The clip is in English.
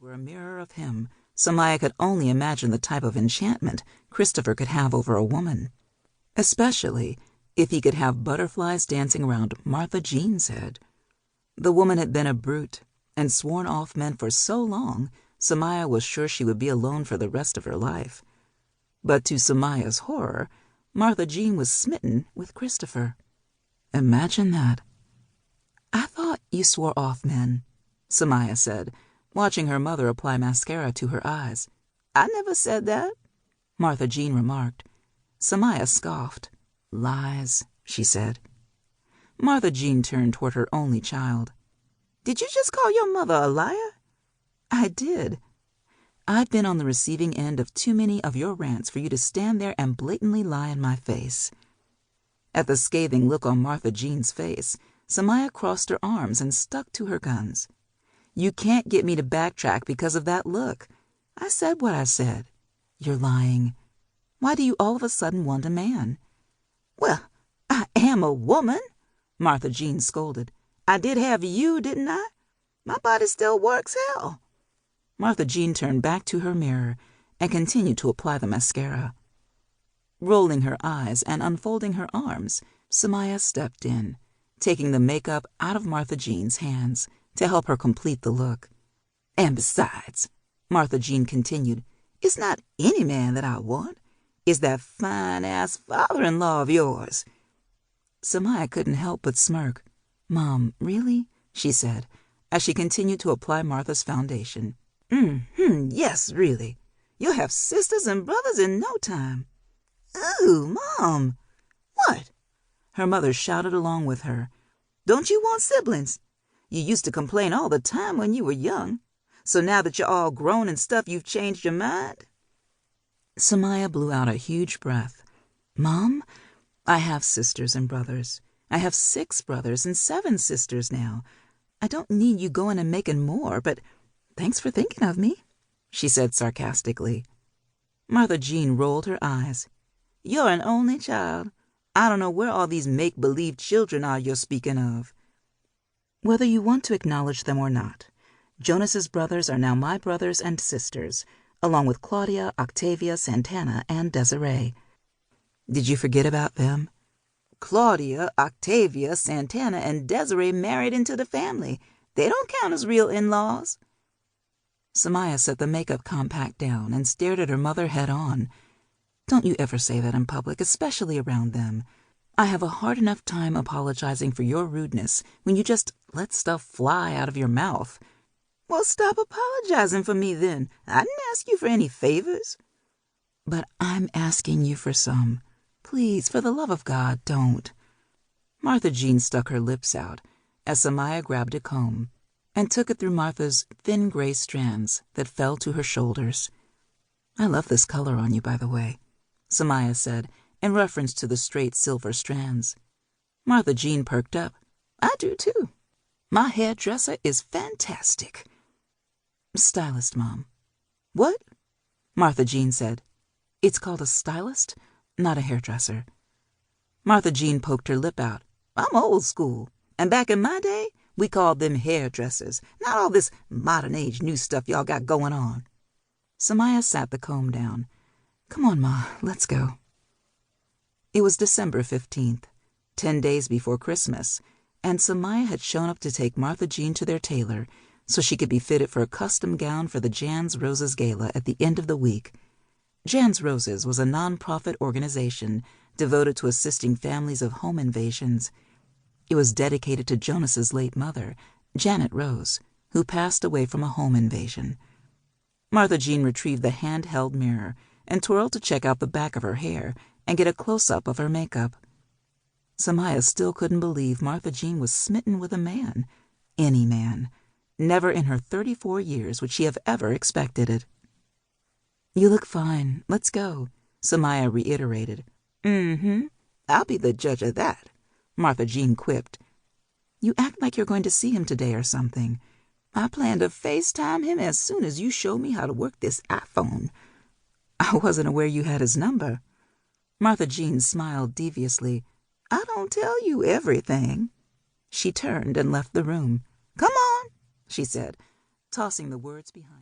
were a mirror of him, Samaya could only imagine the type of enchantment Christopher could have over a woman, especially if he could have butterflies dancing around Martha Jean's head. The woman had been a brute and sworn off men for so long, Samaya was sure she would be alone for the rest of her life. But to Samaya's horror, Martha Jean was smitten with Christopher. Imagine that. "I thought you swore off men," Samaya said, watching her mother apply mascara to her eyes. "I never said that," Martha Jean remarked. Samaya scoffed. "Lies," she said. Martha Jean turned toward her only child. "Did you just call your mother a liar?" "I did. I've been on the receiving end of too many of your rants for you to stand there and blatantly lie in my face." At the scathing look on Martha Jean's face, Samaya crossed her arms and stuck to her guns. "You can't get me to backtrack because of that look. I said what I said." "You're lying. Why do you all of a sudden want a man?" "Well, I am a woman," Martha Jean scolded. "I did have you, didn't I? My body still works hell." Martha Jean turned back to her mirror and continued to apply the mascara. Rolling her eyes and unfolding her arms, Samaya stepped in, taking the makeup out of Martha Jean's hands to help her complete the look. "And besides," Martha Jean continued, "it's not any man that I want. It's that fine-ass father-in-law of yours." Samaya couldn't help but smirk. "Mom, really?" she said, as she continued to apply Martha's foundation. Yes, really. You'll have sisters and brothers in no time." "Ooh, Mom!" "What?" Her mother shouted along with her. "Don't you want siblings? You used to complain all the time when you were young. So now that you're all grown and stuff, you've changed your mind?" Samaya blew out a huge breath. "Mom, I have sisters and brothers. I have 6 brothers and 7 sisters now. I don't need you going and making more, but thanks for thinking of me," she said sarcastically. Martha Jean rolled her eyes. "You're an only child. I don't know where all these make-believe children are you're speaking of." "Whether you want to acknowledge them or not, Jonas's brothers are now my brothers and sisters, along with Claudia, Octavia, Santana, and Desiree. Did you forget about them?" "Claudia, Octavia, Santana, and Desiree married into the family. They don't count as real in-laws." Samaya set the makeup compact down and stared at her mother head-on. "Don't you ever say that in public, especially around them. I have a hard enough time apologizing for your rudeness when you just let stuff fly out of your mouth." "Well, stop apologizing for me then. I didn't ask you for any favors." "But I'm asking you for some. Please, for the love of God, don't." Martha Jean stuck her lips out as Samaya grabbed a comb and took it through Martha's thin gray strands that fell to her shoulders. "I love this color on you, by the way," Samaya said in reference to the straight silver strands. Martha Jean perked up. "I do too. My hairdresser is fantastic." "Stylist, Mom." "What?" Martha Jean said. "It's called a stylist, not a hairdresser." Martha Jean poked her lip out. "I'm old school, and back in my day, we called them hairdressers, not all this modern age new stuff y'all got going on." Samaya sat the comb down. "Come on, Ma, let's go." It was December 15th, 10 days before Christmas, and Samaya had shown up to take Martha Jean to their tailor so she could be fitted for a custom gown for the Jan's Roses Gala at the end of the week. Jan's Roses was a non-profit organization devoted to assisting families of home invasions. It was dedicated to Jonas's late mother, Janet Rose, who passed away from a home invasion. Martha Jean retrieved the handheld mirror and twirled to check out the back of her hair and get a close-up of her makeup. Samaya still couldn't believe Martha Jean was smitten with a man. Any man. Never in her 34 years would she have ever expected it. "You look fine. Let's go," Samaya reiterated. I'll be the judge of that," Martha Jean quipped. "You act like you're going to see him today or something." "I plan to FaceTime him as soon as you show me how to work this iPhone." "I wasn't aware you had his number." Martha Jean smiled deviously. "I don't tell you everything." She turned and left the room. "Come on," she said, tossing the words behind.